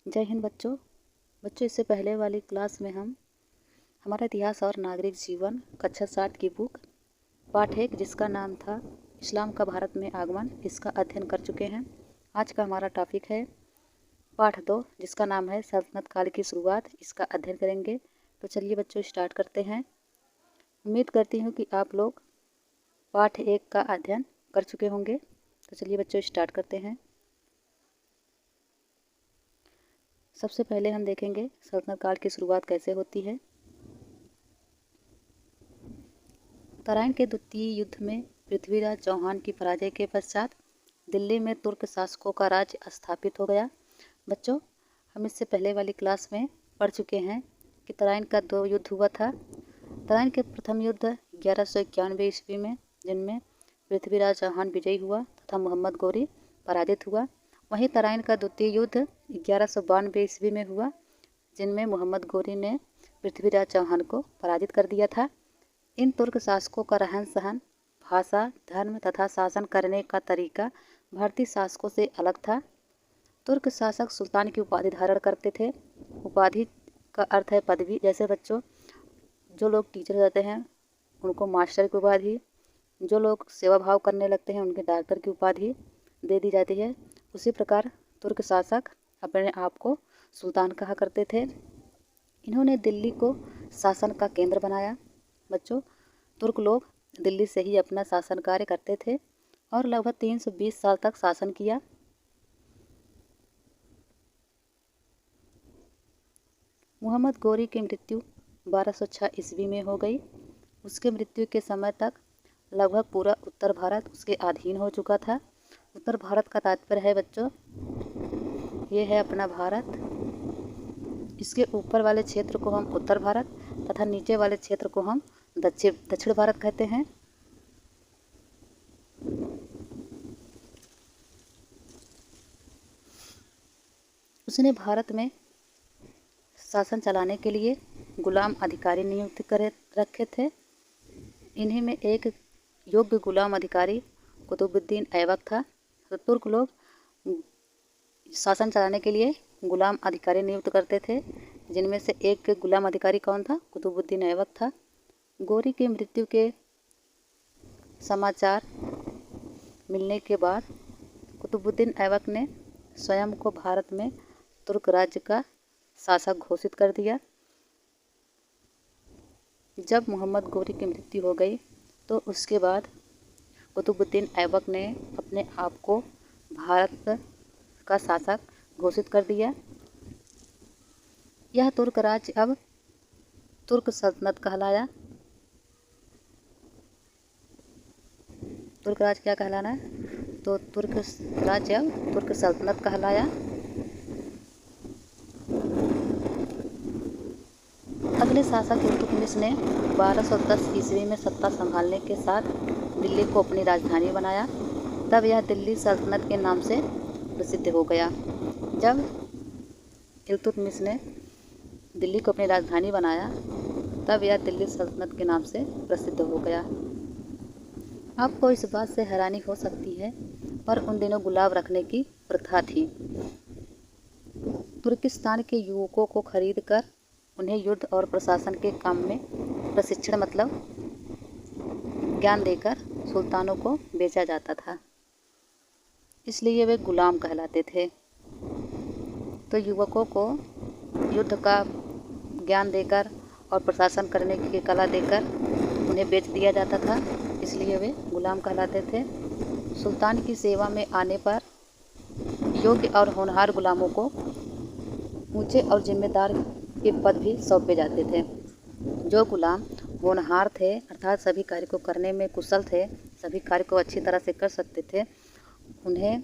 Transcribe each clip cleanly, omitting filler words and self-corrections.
जय हिंद बच्चों। इससे पहले वाली क्लास में हम हमारा इतिहास और नागरिक जीवन कक्षा 60 की बुक पाठ 1 जिसका नाम था इस्लाम का भारत में आगमन, इसका अध्ययन कर चुके हैं। आज का हमारा टॉपिक है पाठ 2 जिसका नाम है सल्तनत काल की शुरुआत, इसका अध्ययन करेंगे। तो चलिए बच्चों स्टार्ट करते हैं। उम्मीद करती हूँ कि आप लोग पाठ 1 का अध्ययन कर चुके होंगे। तो चलिए बच्चों स्टार्ट करते हैं। सबसे पहले हम देखेंगे सल्तनत काल की शुरुआत कैसे होती है। तराइन के द्वितीय युद्ध में पृथ्वीराज चौहान की पराजय के पश्चात दिल्ली में तुर्क शासकों का राज्य स्थापित हो गया। बच्चों, हम इससे पहले वाली क्लास में पढ़ चुके हैं कि तराइन का 2 युद्ध हुआ था। तराइन के प्रथम युद्ध 1191 ईस्वी में, जिनमें पृथ्वीराज चौहान विजयी हुआ तथा मोहम्मद गौरी पराजित हुआ। वहीं तराइन का द्वितीय युद्ध 1192 ईस्वी में हुआ, जिनमें मोहम्मद गौरी ने पृथ्वीराज चौहान को पराजित कर दिया था। इन तुर्क शासकों का रहन सहन, भाषा, धर्म तथा शासन करने का तरीका भारतीय शासकों से अलग था। तुर्क शासक सुल्तान की उपाधि धारण करते थे। उपाधि का अर्थ है पदवी। जैसे बच्चों, जो लोग टीचर रहते हैं उनको मास्टर की उपाधि, जो लोग सेवा भाव करने लगते हैं उनके डॉक्टर की उपाधि दे दी जाती है। उसी प्रकार तुर्क शासक अपने आप को सुल्तान कहा करते थे। इन्होंने दिल्ली को शासन का केंद्र बनाया। बच्चों, तुर्क लोग दिल्ली से ही अपना शासन कार्य करते थे और लगभग 320 साल तक शासन किया। मोहम्मद गौरी की मृत्यु 1206 ईस्वी में हो गई। उसके मृत्यु के समय तक लगभग पूरा उत्तर भारत उसके अधीन हो चुका था। उत्तर भारत का तात्पर्य है बच्चों, ये है अपना भारत। इसके ऊपर वाले क्षेत्र को हम उत्तर भारत तथा नीचे वाले क्षेत्र को हम दक्षिण भारत कहते हैं। उसने भारत में शासन चलाने के लिए गुलाम अधिकारी नियुक्त कर रखे थे। इन्हीं में एक योग्य गुलाम अधिकारी कुतुबुद्दीन ऐबक था। तो तुर्क लोग शासन चलाने के लिए गुलाम अधिकारी नियुक्त करते थे, जिनमें से एक गुलाम अधिकारी कौन था? कुतुबुद्दीन ऐबक था। गौरी की मृत्यु के समाचार मिलने के बाद कुतुबुद्दीन ऐबक ने स्वयं को भारत में तुर्क राज्य का शासक घोषित कर दिया। जब मोहम्मद गौरी की मृत्यु हो गई तो उसके बाद कुतुबुद्दीन ऐबक ने अपने आप को भारत का शासक घोषित कर दिया। यह तुर्क राज्य अब तुर्क सल्तनत कहलाया। तुर्क राज्य क्या कहलाना है? तो तुर्क राज्य अब तुर्क सल्तनत कहलाया। अगले शासक इल्तुतमिश ने 1210 ईस्वी में सत्ता संभालने के साथ दिल्ली को अपनी राजधानी बनाया। तब यह दिल्ली सल्तनत के नाम से प्रसिद्ध हो गया। जब इल्तुतमिश ने दिल्ली को अपनी राजधानी बनाया तब यह दिल्ली सल्तनत के नाम से प्रसिद्ध हो गया। आपको इस बात से हैरानी हो सकती है, पर उन दिनों गुलाम रखने की प्रथा थी। तुर्किस्तान के युवकों को खरीद कर उन्हें युद्ध और प्रशासन के काम में प्रशिक्षण मतलब ज्ञान देकर सुल्तानों को बेचा जाता था, इसलिए वे गुलाम कहलाते थे। तो युवकों को युद्ध का ज्ञान देकर और प्रशासन करने की कला देकर उन्हें बेच दिया जाता था, इसलिए वे गुलाम कहलाते थे। सुल्तान की सेवा में आने पर योग्य और होनहार गुलामों को ऊंचे और जिम्मेदार के पद भी सौंपे जाते थे। जो गुलाम होनहार थे अर्थात सभी कार्य को करने में कुशल थे, सभी कार्य को अच्छी तरह से कर सकते थे, उन्हें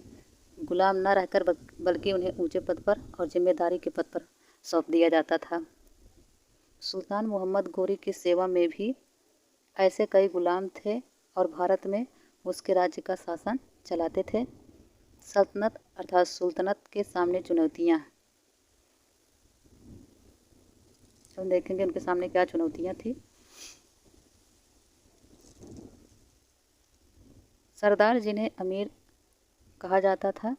गुलाम न रहकर बल्कि उन्हें ऊंचे पद पर और जिम्मेदारी के पद पर सौंप दिया जाता था। सुल्तान मोहम्मद गौरी की सेवा में भी ऐसे कई गुलाम थे और भारत में उसके राज्य का शासन चलाते थे। सल्तनत अर्थात सुल्तानत के सामने चुनौतियाँ, हम देखेंगे उनके सामने क्या चुनौतियाँ थी। सरदार जिन्हें अमीर कहा जाता था,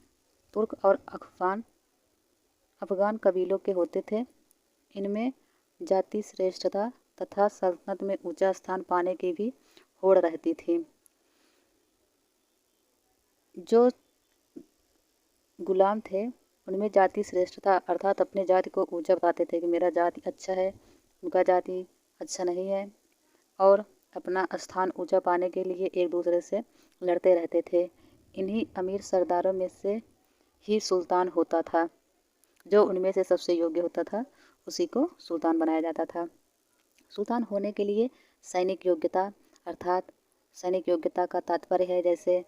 तुर्क और अफगान कबीलों के होते थे। इनमें जाति श्रेष्ठता तथा सल्तनत में ऊंचा स्थान पाने की भी होड़ रहती थी। जो गुलाम थे उनमें जाति श्रेष्ठता अर्थात अपने जाति को ऊंचा बताते थे कि मेरा जाति अच्छा है, उनका जाति अच्छा नहीं है, और अपना स्थान ऊंचा पाने के लिए एक दूसरे से लड़ते रहते थे। इन्हीं अमीर सरदारों में से ही सुल्तान होता था। जो उनमें से सबसे योग्य होता था उसी को सुल्तान बनाया जाता था। सुल्तान होने के लिए सैनिक योग्यता अर्थात सैनिक योग्यता का तात्पर्य है जैसे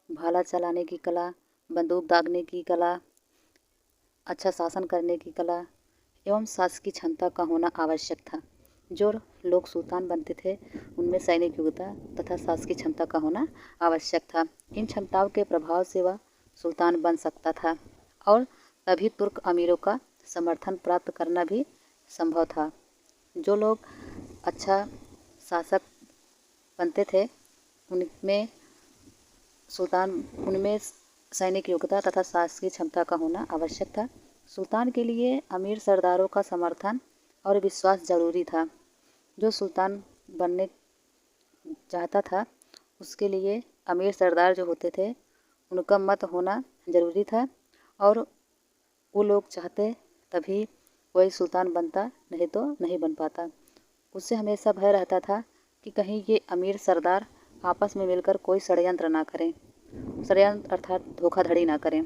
भाला चलाने की कला, बंदूक दागने की कला, अच्छा शासन करने की कला एवं शासकीय क्षमता का होना आवश्यक था। जो लोग सुल्तान बनते थे उनमें सैनिक योग्यता तथा शासकीय क्षमता का होना आवश्यक था। इन क्षमताओं के प्रभाव से वह सुल्तान बन सकता था और तभी तुर्क अमीरों का समर्थन प्राप्त करना भी संभव था। जो लोग अच्छा शासक बनते थे उनमें सैनिक योग्यता तथा शासकीय क्षमता का होना आवश्यक था। सुल्तान के लिए अमीर सरदारों का समर्थन और विश्वास जरूरी था। जो सुल्तान बनने चाहता था उसके लिए अमीर सरदार जो होते थे उनका मत होना जरूरी था और वो लोग चाहते तभी कोई सुल्तान बनता, नहीं तो नहीं बन पाता। उससे हमेशा भय रहता था कि कहीं ये अमीर सरदार आपस में मिलकर कोई षड्यंत्र ना करें, षड्यंत्र अर्थात धोखाधड़ी ना करें।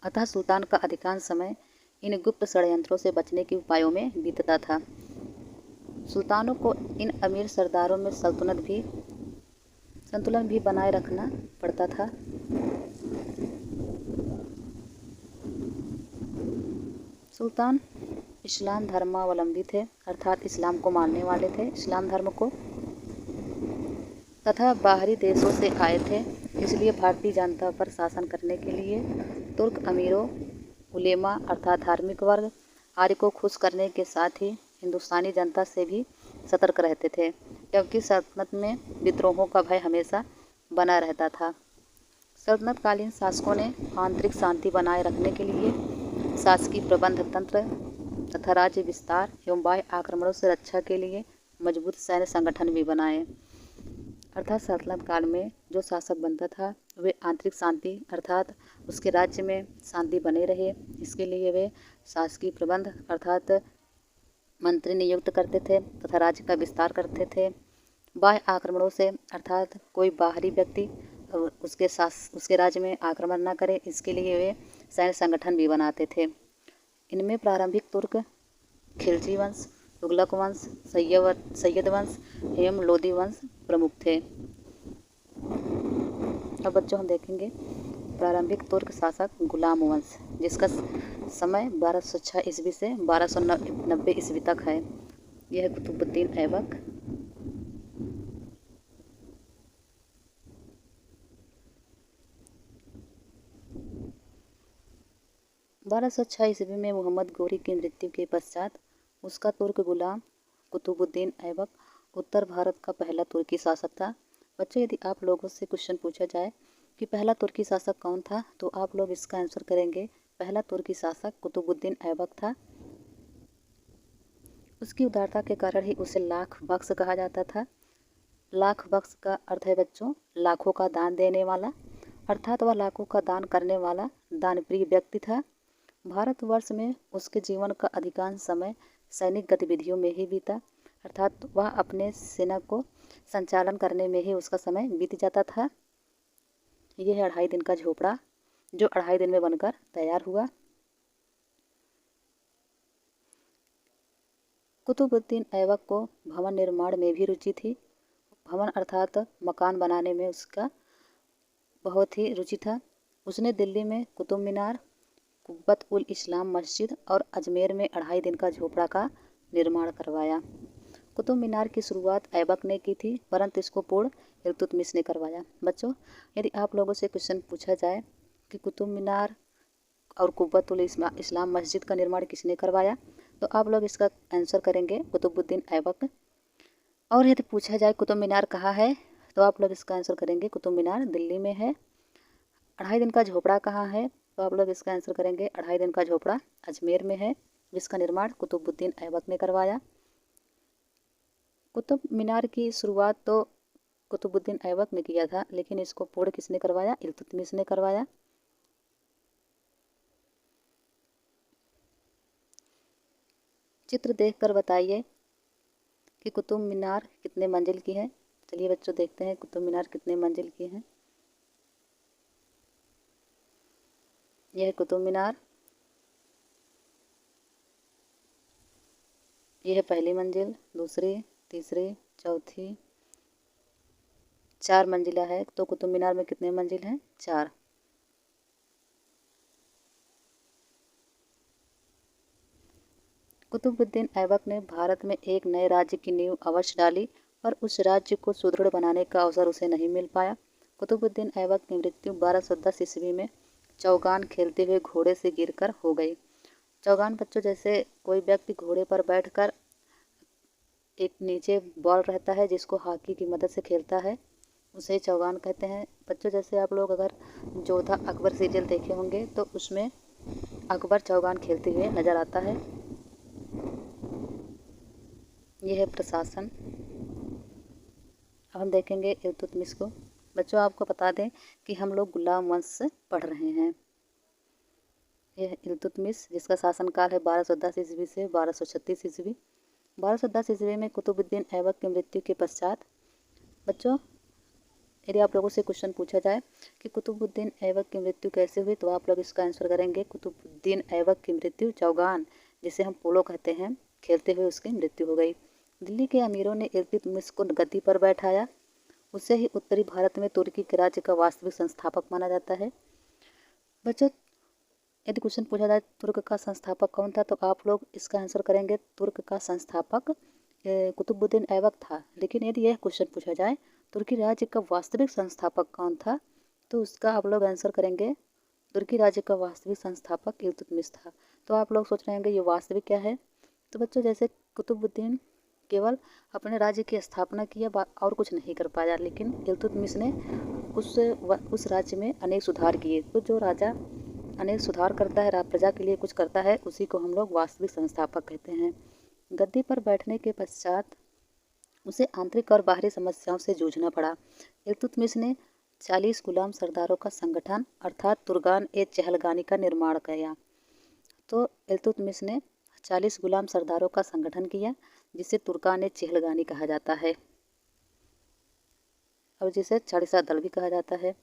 अतः सुल्तान का अधिकांश समय इन गुप्त षड्यंत्रों से बचने के उपायों में बीतता था। सुल्तानों को इन अमीर सरदारों में संतुलन भी बनाए रखना पड़ता था। सुल्तान इस्लाम धर्मावलंबी थे अर्थात इस्लाम को मानने वाले थे, इस्लाम धर्म को, तथा बाहरी देशों से आए थे। इसलिए भारतीय जनता पर शासन करने के लिए तुर्क अमीरों, उलेमा अर्थात धार्मिक वर्ग आदि को खुश करने के साथ ही हिंदुस्तानी जनता से भी सतर्क रहते थे, क्योंकि सल्तनत में विद्रोहों का भय हमेशा बना रहता था। सल्तनतकालीन शासकों ने आंतरिक शांति बनाए रखने के लिए शासकीय प्रबंध तंत्र तथा राज्य विस्तार एवं बाह्य आक्रमणों से रक्षा के लिए मजबूत सैन्य संगठन भी बनाए। अर्थात सल्तनत काल में जो शासक बनता था वे आंतरिक शांति अर्थात उसके राज्य में शांति बने रहे, इसके लिए वे शासकीय प्रबंध अर्थात मंत्री नियुक्त करते थे तथा राज्य का विस्तार करते थे। बाह्य आक्रमणों से अर्थात कोई बाहरी व्यक्ति उसके राज्य में आक्रमण न करे, इसके लिए वे सैन्य संगठन भी बनाते थे। इनमें प्रारंभिक तुर्क, खिलजी वंश, तुगलक वंश, सैयद वंश एवं लोदी वंश प्रमुख थे। अब बच्चों हम देखेंगे प्रारंभिक तुर्क शासक गुलाम वंश, जिसका समय 1206 ईस्वी से 1290 ईस्वी तक है। यह है कुतुबुद्दीन ऐबक। बारह सौ छः ईस्वी में मोहम्मद गोरी की मृत्यु के पश्चात उसका तुर्क गुलाम कुतुबुद्दीन ऐबक उत्तर भारत का पहला तुर्की शासक था। बच्चों यदि आप लोगों से क्वेश्चन पूछा जाए कि पहला तुर्की शासक कौन था तो आप लोग इसका आंसर करेंगे पहला तुर्की शासक कुतुबुद्दीन ऐबक था। उसकी उदारता के कारण ही उसे लाख बख्श कहा जाता था। लाख बख्श का अर्थ है बच्चों लाखों का दान देने वाला, अर्थात वह लाखों का दान करने वाला दानप्रिय व्यक्ति था। भारतवर्ष में उसके जीवन का अधिकांश समय सैनिक गतिविधियों में ही बीता, अर्थात वह अपने सेना को संचालन करने में ही उसका समय बीत जाता था। यह है 2.5 दिन का झोपड़ा जो 2.5 दिन में बनकर तैयार हुआ। कुतुबुद्दीन ऐबक को भवन निर्माण में भी रुचि थी। भवन अर्थात मकान बनाने में उसका बहुत ही रुचि था। उसने दिल्ली में कुतुब मीनार, कुब्बत उल इस्लाम मस्जिद और अजमेर में 2.5 दिन का झोपड़ा का निर्माण करवाया। कुतुब मीनार की शुरुआत ऐबक ने की थी, परंतु इसको पूर्ण इल्तुतमिश ने करवाया। बच्चों यदि आप लोगों से क्वेश्चन पूछा जाए कि कुतुब मीनार और कुब्बत उल इस्लाम मस्जिद का निर्माण किसने करवाया तो आप लोग इसका आंसर करेंगे कुतुबुद्दीन ऐबक। और यदि पूछा जाए कुतुब मीनार कहाँ है तो आप लोग इसका आंसर करेंगे कुतुब मीनार दिल्ली में है। 2.5 दिन का झोपड़ा कहाँ है तो आप लोग इसका आंसर करेंगे 2.5 दिन का झोपड़ा अजमेर में है, जिसका निर्माण कुतुबुद्दीन ऐबक ने करवाया। कुतुब मीनार की शुरुआत तो कुतुबुद्दीन ऐबक ने किया था, लेकिन इसको पूर्ण किसने करवाया? इल्तुतमिश ने करवाया। चित्र देखकर बताइए कि कुतुब मीनार कितने मंजिल की है। चलिए बच्चों देखते हैं कुतुब मीनार कितने मंजिल की है। यह है कुतुब मीनार, यह है पहली मंजिल, दूसरी, तीसरी, चौथी, 4 मंजिला है। तो कुतुब मीनार में कितने मंजिल हैं? 4। कुतुबुद्दीन ऐबक ने भारत में एक नए राज्य की नींव अवश्य डाली, पर उस राज्य को सुदृढ़ बनाने का अवसर उसे नहीं मिल पाया। कुतुबुद्दीन ऐबक की मृत्यु 1210 ईस्वी में चौगान खेलते हुए घोड़े से गिरकर हो गई। चौगान बच्चों जैसे कोई व्यक्ति घोड़े पर बैठकर एक नीचे बॉल रहता है जिसको हॉकी की मदद से खेलता है, उसे चौगान कहते हैं। बच्चों जैसे आप लोग अगर जोधा अकबर सीरियल देखे होंगे तो उसमें अकबर चौगान खेलते हुए नजर आता है। यह है प्रशासन। अब हम देखेंगे इल्तुतमिश को। बच्चों आपको बता दें कि हम लोग गुलाम वंश से पढ़ रहे हैं। यह इल्तुतमिश जिसका शासनकाल है 1210 ईस्वी से 1236 ईस्वी। 1210 ईस्वी में कुतुबुद्दीन ऐबक की मृत्यु के पश्चात बच्चों यदि आप लोगों से क्वेश्चन पूछा जाए कि कुतुबुद्दीन ऐबक की मृत्यु कैसे हुई, तो आप लोग इसका आंसर करेंगे कुतुबुद्दीन ऐबक की मृत्यु चौगान, जिसे हम पोलो कहते हैं, खेलते हुए उसकी मृत्यु हो गई। दिल्ली के अमीरों ने इल्तुतमिश को गद्दी पर बैठाया। उसे ही उत्तरी भारत में तुर्की के राज्य का वास्तविक संस्थापक माना जाता है। बच्चों यदि क्वेश्चन पूछा जाए तुर्क का संस्थापक कौन था, तो आप लोग इसका आंसर करेंगे तुर्क का संस्थापक कुतुबुद्दीन ऐबक था। लेकिन यदि यह क्वेश्चन पूछा जाए तुर्की राज्य का वास्तविक संस्थापक कौन था, तो उसका आप लोग आंसर करेंगे तुर्की राज्य का वास्तविक संस्थापक इल्तुतमिश था। तो आप लोग सोच रहे होंगे ये वास्तविक क्या है। तो बच्चों जैसे कुतुबुद्दीन केवल अपने राज्य की स्थापना किया और कुछ नहीं कर पाया, लेकिन इल्तुतमिश ने उस राज्य में अनेक सुधार किए। तो जो राजा अनेक सुधार करता है, प्रजा के लिए कुछ करता है, उसी को हम लोग वास्तविक संस्थापक कहते हैं। गद्दी पर बैठने के पश्चात उसे आंतरिक और बाहरी समस्याओं से जूझना पड़ा। इल्तुतमिश ने 40 गुलाम सरदारों का संगठन अर्थात तुर्गान ए चहलगानी का निर्माण किया। तो इल्तुतमिश ने 40 गुलाम सरदारों का संगठन किया, जिसे तुर्कान ए चहलगानी कहा जाता है और जिसे चालीसा दल भी कहा जाता है।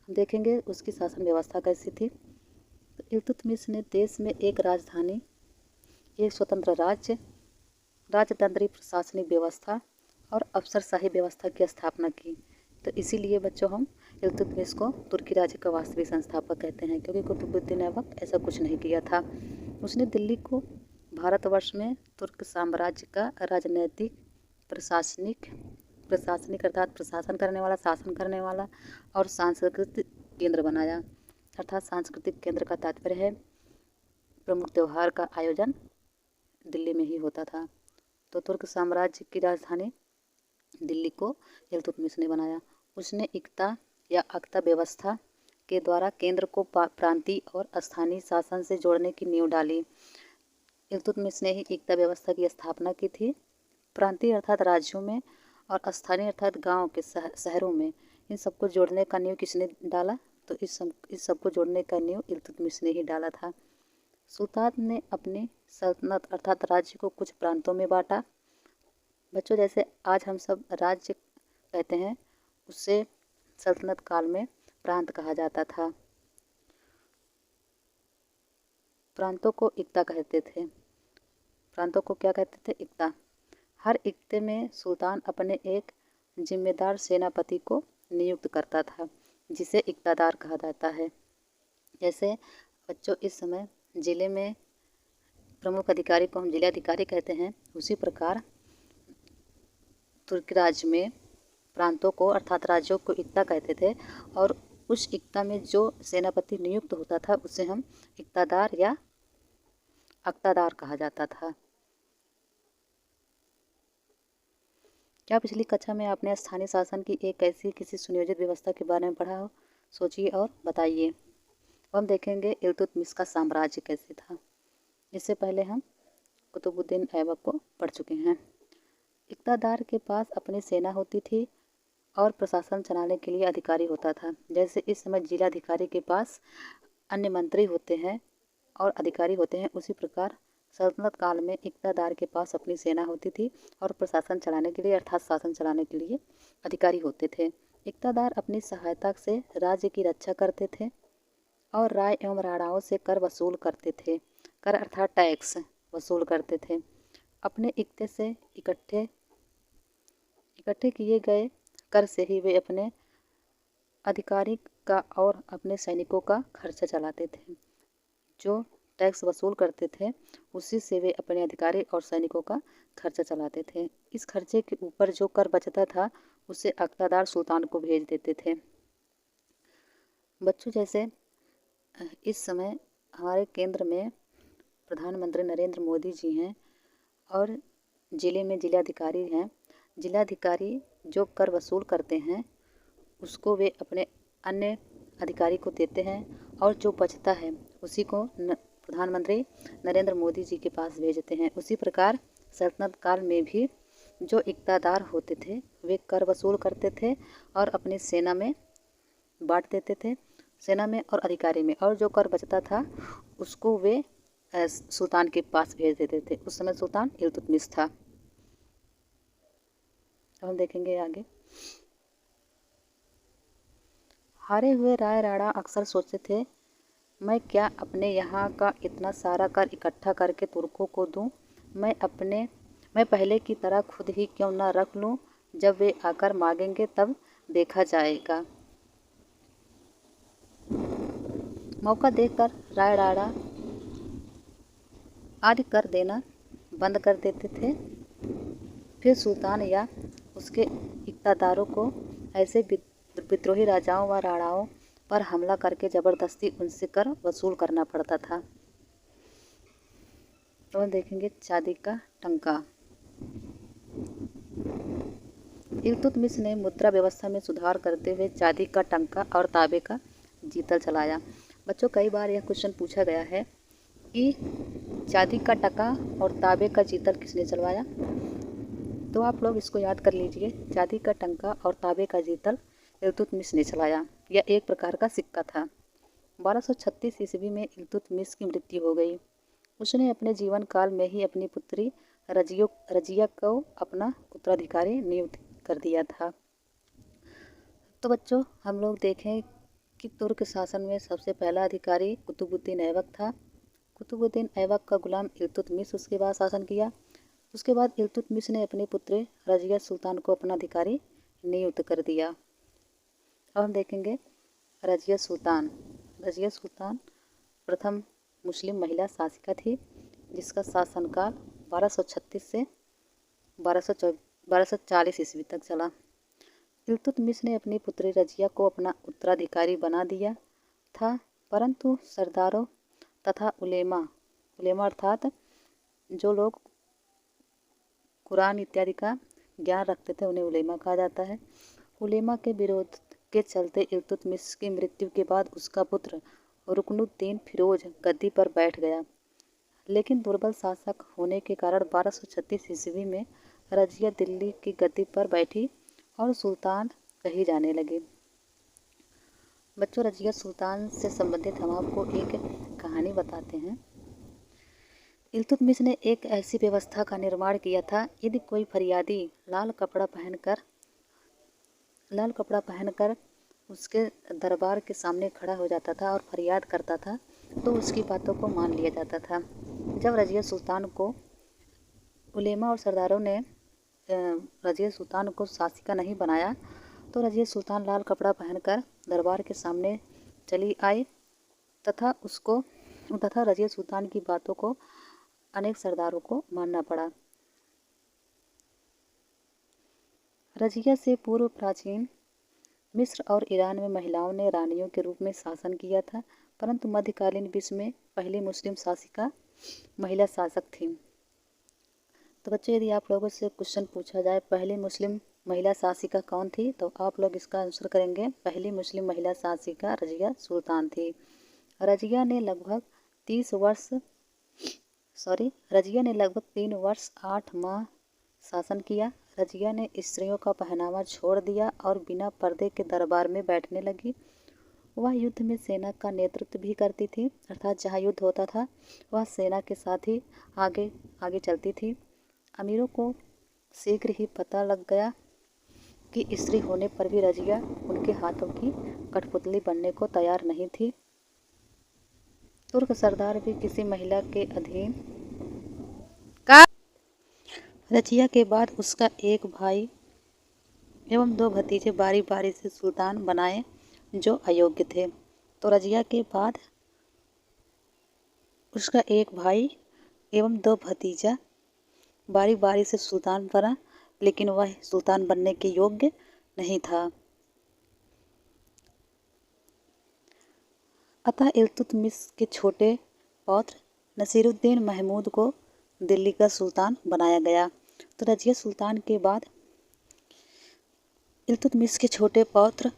देखेंगे उसकी शासन व्यवस्था कैसी थी। तो इल्तुतमिश ने देश में एक राजधानी, एक स्वतंत्र राज्य, राजतंत्री प्रशासनिक व्यवस्था और अफसरशाही व्यवस्था की स्थापना की। तो इसीलिए बच्चों हम इल्तुतमिश को तुर्की राज्य का वास्तविक संस्थापक कहते हैं, क्योंकि कुतुबुद्दीन ऐबक ऐसा कुछ नहीं किया था। उसने दिल्ली को भारतवर्ष में तुर्क साम्राज्य का राजनैतिक प्रशासनिक अर्थात प्रशासन करने वाला, शासन करने वाला और सांस्कृतिक केंद्र बनाया। अर्थात सांस्कृतिक केंद्र का तात्पर्य है प्रमुख त्यौहार का आयोजन दिल्ली में ही होता था। तो तुर्क साम्राज्य की राजधानी दिल्ली को इल्तुतमिश ने बनाया। उसने इक्ता या अक्ता व्यवस्था के द्वारा केंद्र को प्रांतीय और स्थानीय शासन से जोड़ने की नींव डाली। इल्तुतमिश ने ही इक्ता व्यवस्था की स्थापना की थी। प्रांतीय अर्थात राज्यों में और स्थानीय अर्थात गांव के शहरों में, इन सबको जोड़ने का नींव किसने डाला? तो इस सबको जोड़ने का नींव इल्तुतमिश ने ही डाला था। सुल्तान ने अपनी सल्तनत अर्थात राज्य को कुछ प्रांतों में बांटा। बच्चों जैसे आज हम सब राज्य कहते हैं, उससे सल्तनत काल में प्रांत कहा जाता था। प्रांतों को इक्ता कहते थे। प्रांतों को क्या कहते थे? इक्ता। हर इक्ते में सुल्तान अपने एक जिम्मेदार सेनापति को नियुक्त करता था, जिसे इक्तादार कहा जाता है। जैसे बच्चों इस समय जिले में प्रमुख अधिकारी को हम जिलाधिकारी कहते हैं, उसी प्रकार तुर्की राज्य में प्रांतों को अर्थात राज्यों को इक्ता कहते थे, और उस इक्ता में जो सेनापति नियुक्त होता था उसे हम इक्तादार या अक्तादार कहा जाता था। क्या पिछली कक्षा में आपने स्थानीय शासन की एक ऐसी किसी सुनियोजित व्यवस्था के बारे में पढ़ा हो? सोचिए और बताइए। हम देखेंगे इल्तुतमिश का साम्राज्य कैसे था। इससे पहले हम कुतुबुद्दीन ऐबक को पढ़ चुके हैं। इक़्तिदार के पास अपनी सेना होती थी और प्रशासन चलाने के लिए अधिकारी होता था। जैसे इस समय जिलाधिकारी के पास अन्य मंत्री होते हैं और अधिकारी होते हैं, उसी प्रकार सल्तनत काल में इक़्तिदार के पास अपनी सेना होती थी और प्रशासन चलाने के लिए अर्थात शासन चलाने के लिए अधिकारी होते थे। इक़्तिदार अपनी सहायता से राज्य की रक्षा करते थे और राय एवं राणाओं से कर वसूल करते थे। कर अर्थात टैक्स वसूल करते थे। अपने इक्ते से इकट्ठे किए गए कर से ही वे अपने अधिकारी का और अपने सैनिकों का खर्चा चलाते थे। जो टैक्स वसूल करते थे उसी से वे अपने अधिकारी और सैनिकों का खर्चा चलाते थे। इस खर्चे के ऊपर जो कर बचता था उसे इक़्तिदार सुल्तान को भेज देते थे। बच्चों, जैसे इस समय हमारे केंद्र में प्रधानमंत्री नरेंद्र मोदी जी हैं और ज़िले में जिलाधिकारी हैं। जिलाधिकारी जो कर वसूल करते हैं उसको वे अपने अन्य अधिकारी को देते हैं और जो बचता है उसी को प्रधानमंत्री नरेंद्र मोदी जी के पास भेजते हैं। उसी प्रकार सल्तनत काल में भी जो इक़्तिदार होते थे वे कर वसूल करते थे और अपनी सेना में बांट देते थे, सेना में और अधिकारी में, और जो कर बचता था उसको वे सुल्तान के पास भेज देते थे। उस समय सुल्तान इल्तुतमिश था। अब हम देखेंगे आगे। हारे हुए राय राणा अक्सर सोचते थे, मैं क्या अपने यहाँ का इतना सारा कर इकट्ठा करके तुर्कों को दूँ? मैं पहले की तरह खुद ही क्यों न रख लूँ? जब वे आकर मांगेंगे तब देखा जाएगा। मौका देखकर राय राणा आदि कर देना बंद कर देते थे। फिर सुल्तान या उसके इक़्तिदारों को ऐसे विद्रोही राजाओं व राणाओं पर हमला करके ज़बरदस्ती उनसे कर वसूल करना पड़ता था। तो देखेंगे चांदी का टंका। इल्तुतमिश ने मुद्रा व्यवस्था में सुधार करते हुए चांदी का टंका और तांबे का जीतल चलाया। बच्चों, कई बार यह क्वेश्चन पूछा गया है कि चांदी का टंका और तांबे का जीतल किसने चलवाया? तो आप लोग इसको याद कर लीजिए। चांदी का टंका और तांबे का जीतल इल्तुतमिश ने चलाया। यह एक प्रकार का सिक्का था। 1236 ईस्वी में इल्तुतमिश की मृत्यु हो गई। उसने अपने जीवन काल में ही अपनी पुत्री रजिया को अपना उत्तराधिकारी नियुक्त कर दिया था। तो बच्चों, हम लोग देखें कि तुर्क शासन में सबसे पहला अधिकारी कुतुबुद्दीन ऐबक था। कुतुबुद्दीन ऐबक का गुलाम इल्तुतमिश उसके बाद शासन किया। उसके बाद इल्तुतमिश ने अपनी पुत्री रजिया सुल्तान को अपना अधिकारी नियुक्त कर दिया। अब हम देखेंगे रजिया सुल्तान। रजिया सुल्तान प्रथम मुस्लिम महिला शासिका थी जिसका शासनकाल 1236 से 1240 ईस्वी तक चला। इल्तुतमिश ने अपनी पुत्री रजिया को अपना उत्तराधिकारी बना दिया था, परंतु सरदारों तथा उलेमा अर्थात जो लोग कुरान इत्यादि का ज्ञान रखते थे उन्हें उलेमा कहा जाता है। उलेमा के विरोध के चलते इल्तुतमिश की मृत्यु के बाद उसका पुत्र रुकनुद्दीन फिरोज गद्दी पर बैठ गया, लेकिन दुर्बल शासक होने के कारण 1236 ईस्वी में रजिया दिल्ली की गद्दी पर बैठी और सुल्तान कही जाने लगे। बच्चों, रजिया सुल्तान से संबंधित हम आपको एक कहानी बताते हैं। इल्तुतमिश ने एक ऐसी व्यवस्था का निर्माण किया था, यदि कोई फरियादी लाल कपड़ा पहनकर उसके दरबार के सामने खड़ा हो जाता था और फरियाद करता था तो उसकी बातों को मान लिया जाता था। जब रजिया सुल्तान को उलेमा और सरदारों ने रजिया सुल्तान को शासिका नहीं बनाया तो रजिया सुल्तान लाल कपड़ा पहनकर दरबार के सामने चली आई तथा रजिया सुल्तान की बातों को अनेक सरदारों को मानना पड़ा। रजिया से पूर्व प्राचीन मिस्र और ईरान में महिलाओं ने रानियों के रूप में शासन किया था, परंतु मध्यकालीन विश्व में पहली मुस्लिम शासिका महिला शासक थी। तो बच्चों, यदि आप लोगों से क्वेश्चन पूछा जाए पहली मुस्लिम महिला शासिका कौन थी, तो आप लोग इसका आंसर करेंगे पहली मुस्लिम महिला शासिका रजिया सुल्तान थी। रजिया ने लगभग 3 वर्ष 8 माह शासन किया। रजिया ने स्त्रियों का पहनावा छोड़ दिया और बिना पर्दे के दरबार में बैठने लगी। वह युद्ध में सेना का नेतृत्व भी करती थी, अर्थात जहाँ युद्ध होता था वह सेना के साथ ही आगे आगे चलती थी। अमीरों को शीघ्र ही पता लग गया कि स्त्री होने पर भी रजिया उनके हाथों की कठपुतली बनने को तैयार नहीं थी। तुर्क सरदार भी किसी महिला के अधीन। रजिया के बाद उसका एक भाई एवं 2 भतीजे बारी बारी से सुल्तान बनाए जो अयोग्य थे। तो रजिया के बाद उसका एक भाई एवं 2 भतीजा बारी बारी से सुल्तान बना, लेकिन वह सुल्तान बनने के योग्य नहीं था। अतः इल्तुतमिश के छोटे पौत्र नसीरुद्दीन महमूद को दिल्ली का सुल्तान बनाया गया। तो रजिया सुल्तान के बाद इल्तुतमिश के छोटे पौत्र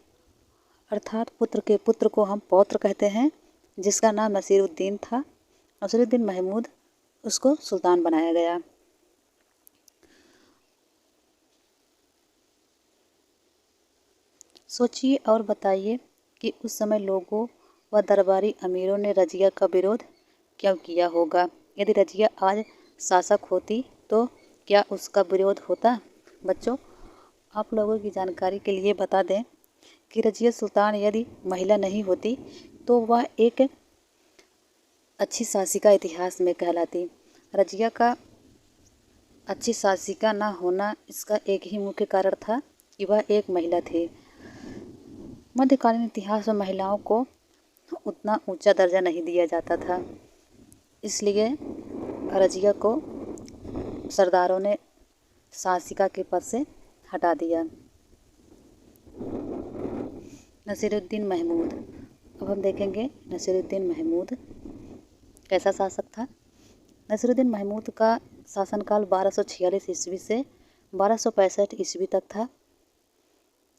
अर्थात पुत्र के पुत्र को हम पौत्र कहते हैं, जिसका नाम नसीरुद्दीन था, नसीरुद्दीन महमूद, उसको सुल्तान बनाया गया। सोचिए और बताइए कि उस समय लोगों व दरबारी अमीरों ने रजिया का विरोध क्यों किया होगा। यदि रजिया आज शासक होती तो क्या उसका विरोध होता। बच्चों, आप लोगों की जानकारी के लिए बता दें कि रजिया सुल्तान यदि महिला नहीं होती तो वह एक अच्छी शासिका इतिहास में कहलाती। रजिया का अच्छी शासिका न होना इसका एक ही मुख्य कारण था कि वह एक महिला थी। मध्यकालीन इतिहास में महिलाओं को उतना ऊंचा दर्जा नहीं दिया जाता था, इसलिए रजिया को सरदारों ने शासिका के पद से हटा दिया। नसीरुद्दीन महमूद। अब हम देखेंगे नसीरुद्दीन महमूद कैसा शासक था। नसीरुद्दीन महमूद का शासनकाल 1246 ईस्वी से 1265 ईस्वी तक था।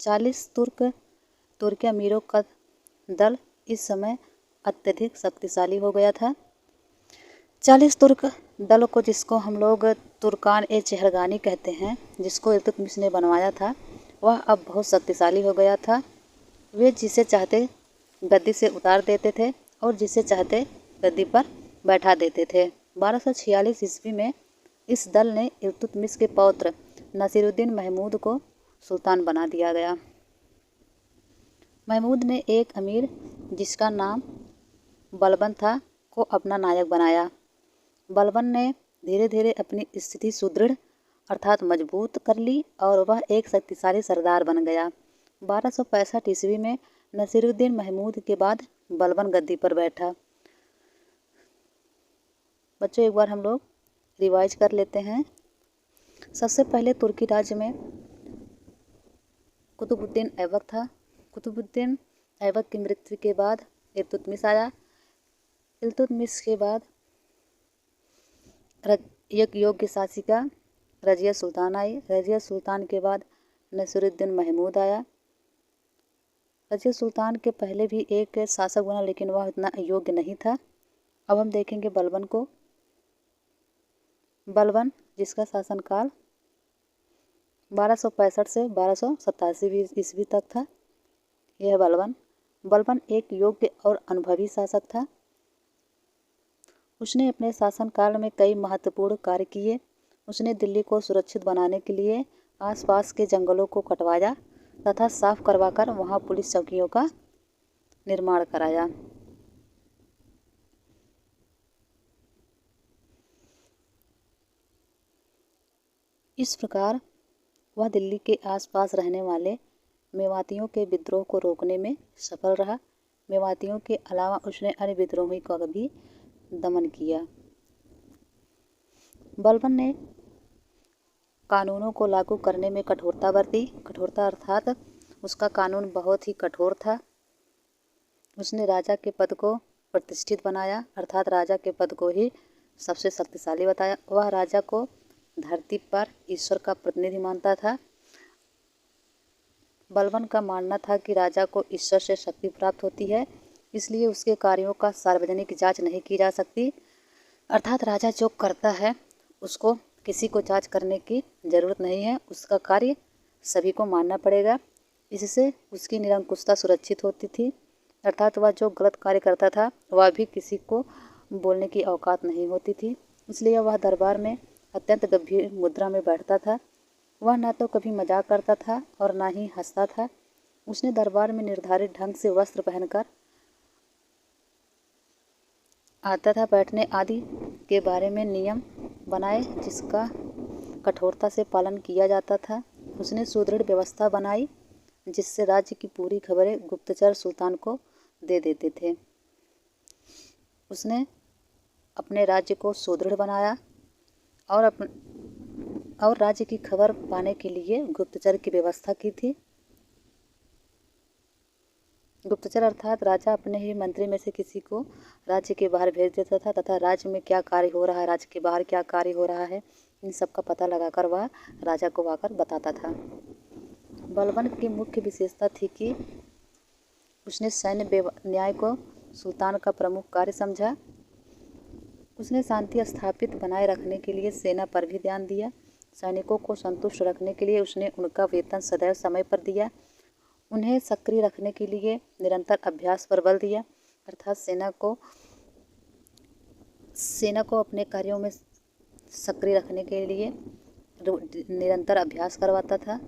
40 तुर्की अमीरों का दल इस समय अत्यधिक शक्तिशाली हो गया था। 40 तुर्क दलों को, जिसको हम लोग तुर्कान ए चहरगानी कहते हैं, जिसको इल्तुतमिश ने बनवाया था, वह अब बहुत शक्तिशाली हो गया था। वे जिसे चाहते गद्दी से उतार देते थे और जिसे चाहते गद्दी पर बैठा देते थे। 1246 ईस्वी में इस दल ने इल्तुतमिश के पौत्र नसीरुद्दीन महमूद को सुल्तान बना दिया गया। महमूद ने एक अमीर जिसका नाम बलबन था को अपना नायक बनाया। बलबन ने धीरे धीरे अपनी स्थिति सुदृढ़ अर्थात मजबूत कर ली और वह एक शक्तिशाली सरदार बन गया। 1265 ईस्वी में नसीरुद्दीन महमूद के बाद बलबन गद्दी पर बैठा। बच्चों, एक बार हम लोग रिवाइज कर लेते हैं। सबसे पहले तुर्की राज्य में कुतुबुद्दीन ऐबक था। कुतुबुद्दीन ऐबक की मृत्यु के बाद इल्तुतमिश आया। इल्तुतमिश के बाद एक योग्य शासिका रजिया सुल्तान आई। रजिया सुल्तान के बाद नसीरुद्दीन महमूद आया। रजिया सुल्तान के पहले भी एक शासक बना, लेकिन वह इतना योग्य नहीं था। अब हम देखेंगे बलबन को। बलबन, जिसका शासनकाल 1265 से 1287 ईस्वी तक था, यह बलबन। बलबन एक योग्य और अनुभवी शासक था। उसने अपने शासनकाल में कई महत्वपूर्ण कार्य किए। उसने दिल्ली को सुरक्षित बनाने के लिए आसपास के जंगलों को कटवाया तथा साफ करवाकर वहां पुलिस चौकियों का निर्माण कराया। इस प्रकार वह दिल्ली के आसपास रहने वाले मेवातियों के विद्रोह को रोकने में सफल रहा। मेवातियों के अलावा उसने अन्य विद्रोही का भी दमन किया। बलबन ने कानूनों को लागू करने में कठोरता बरती। कठोरता अर्थात उसका कानून बहुत ही कठोर था। उसने राजा के पद को प्रतिष्ठित बनाया, अर्थात राजा के पद को ही सबसे शक्तिशाली बताया। वह राजा को धरती पर ईश्वर का प्रतिनिधि मानता था। बलबन का मानना था कि राजा को ईश्वर से शक्ति प्राप्त होती है, इसलिए उसके कार्यों का सार्वजनिक जांच नहीं की जा सकती। अर्थात राजा जो करता है उसको किसी को जांच करने की ज़रूरत नहीं है, उसका कार्य सभी को मानना पड़ेगा। इससे उसकी निरंकुशता सुरक्षित होती थी, अर्थात वह जो गलत कार्य करता था वह भी किसी को बोलने की औकात नहीं होती थी। इसलिए वह दरबार में अत्यंत गंभीर मुद्रा में बैठता था। वह न तो कभी मजाक करता था और न ही हंसता था। उसने दरबार में निर्धारित ढंग से वस्त्र पहनकर आता था। बैठने आदि के बारे में नियम बनाए जिसका कठोरता से पालन किया जाता था। उसने सुदृढ़ व्यवस्था बनाई जिससे राज्य की पूरी खबरें गुप्तचर सुल्तान को दे देते थे। उसने अपने राज्य को सुदृढ़ बनाया और राज्य की खबर पाने के लिए गुप्तचर की व्यवस्था की थी। गुप्तचर अर्थात राजा अपने ही मंत्री में से किसी को राज्य के बाहर भेज देता था तथा राज्य में क्या कार्य हो रहा है, राज्य के बाहर क्या कार्य हो रहा है, इन सब का पता लगाकर वह राजा को आकर बताता था। बलबन की मुख्य विशेषता थी कि उसने सैन्य न्याय को सुल्तान का प्रमुख कार्य समझा। उसने शांति स्थापित बनाए रखने के लिए सेना पर भी ध्यान दिया। सैनिकों को संतुष्ट रखने के लिए उसने उनका वेतन सदैव समय पर दिया। उन्हें सक्रिय रखने के लिए निरंतर अभ्यास पर बल दिया, अर्थात सेना को अपने कार्यों में सक्रिय रखने के लिए निरंतर अभ्यास करवाता था।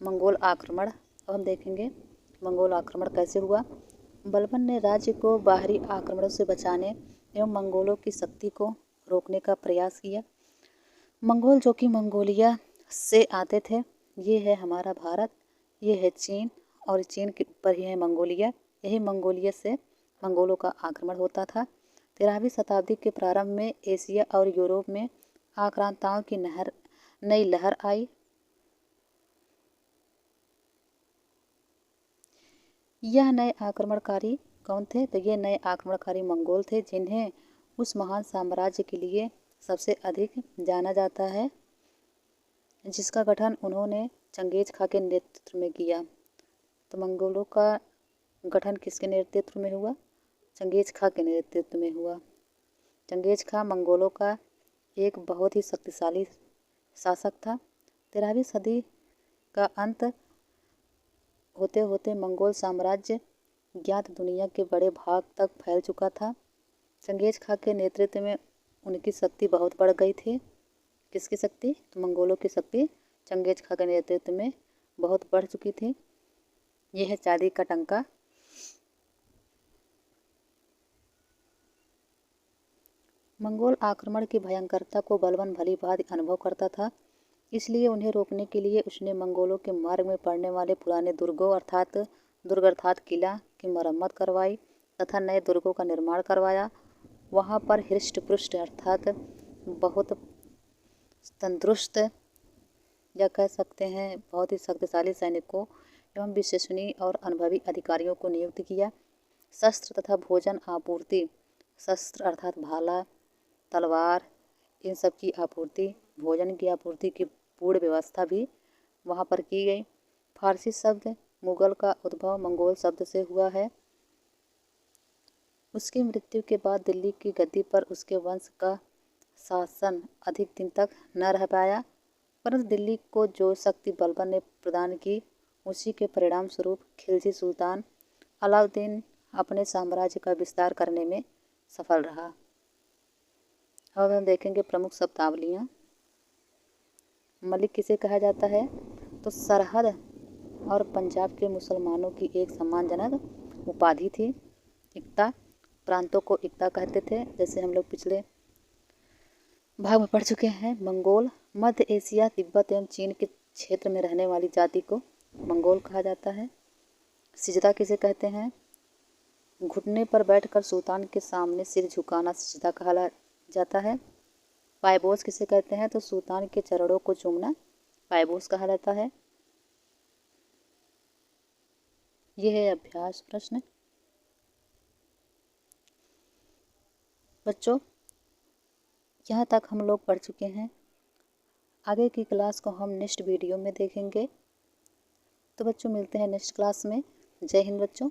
मंगोल आक्रमण, अब हम देखेंगे मंगोल आक्रमण कैसे हुआ। बलबन ने राज्य को बाहरी आक्रमणों से बचाने एवं मंगोलों की शक्ति को रोकने का प्रयास किया। मंगोल जो कि मंगोलिया से आते थे, ये है हमारा भारत, ये है चीन और चीन के ऊपर ही है मंगोलिया। यही मंगोलिया से मंगोलों का आक्रमण होता था। 13वीं शताब्दी के प्रारंभ में एशिया और यूरोप में आक्रांताओं की नई लहर आई। यह नए आक्रमणकारी कौन थे? तो ये नए आक्रमणकारी मंगोल थे, जिन्हें उस महान साम्राज्य के लिए सबसे अधिक जाना जाता है, जिसका गठन उन्होंने चंगेज खां के नेतृत्व में किया। तो मंगोलों का गठन किसके नेतृत्व में हुआ? चंगेज खां के नेतृत्व में हुआ। चंगेज खां मंगोलों का एक बहुत ही शक्तिशाली शासक था। 13वीं सदी का अंत होते होते मंगोल साम्राज्य ज्ञात दुनिया के बड़े भाग तक फैल चुका था। चंगेज खां के नेतृत्व में उनकी शक्ति बहुत बढ़ गई थी। किसकी शक्ति? तो मंगोलों की शक्ति चंगेज खां के नेतृत्व में बहुत बढ़ चुकी थी। यह है चांदी का टंका। मंगोल आक्रमण की भयंकरता को बलबन भली भांति अनुभव करता था, इसलिए उन्हें रोकने के लिए उसने मंगोलों के मार्ग में पड़ने वाले पुराने दुर्गों अर्थात किला की मरम्मत करवाई तथा नए दुर्गों का निर्माण करवाया। वहाँ पर हृष्ट पुष्ट अर्थात बहुत तंदुरुस्त या कह सकते हैं बहुत ही शक्तिशाली सैनिकों एवं विश्वसनीय और अनुभवी अधिकारियों को नियुक्त किया। शस्त्र तथा भोजन आपूर्ति, शस्त्र अर्थात भाला, तलवार, इन सब की आपूर्ति, भोजन की आपूर्ति की पूर्ण व्यवस्था भी वहाँ पर की गई। फारसी शब्द मुगल का उद्भव मंगोल शब्द से हुआ है। उसकी मृत्यु के बाद दिल्ली की गद्दी पर उसके वंश का शासन अधिक दिन तक न रह पाया, परंतु दिल्ली को जो शक्ति बलबन ने प्रदान की, उसी के परिणाम स्वरूप खिलजी सुल्तान अलाउद्दीन अपने साम्राज्य का विस्तार करने में सफल रहा। अब हम देखेंगे प्रमुख शब्दावलियाँ। मलिक किसे कहा जाता है? तो सरहद और पंजाब के मुसलमानों की एक सम्मानजनक उपाधि थी। इक्ता, प्रांतों को इक्ता कहते थे, जैसे हम लोग पिछले भाग में पढ़ चुके हैं। मंगोल, मध्य एशिया, तिब्बत एवं चीन के क्षेत्र में रहने वाली जाति को मंगोल कहा जाता है। सिजदा किसे कहते हैं? घुटने पर बैठकर सुल्तान के सामने सिर झुकाना सिजदा कहा जाता है। पायबोस किसे कहते हैं? तो सुल्तान के चरणों को चूमना पायबोस कहा जाता है। यह है अभ्यास प्रश्न। बच्चों, यहाँ तक हम लोग पढ़ चुके हैं। आगे की क्लास को हम नेक्स्ट वीडियो में देखेंगे। तो बच्चों मिलते हैं नेक्स्ट क्लास में। जय हिंद बच्चों।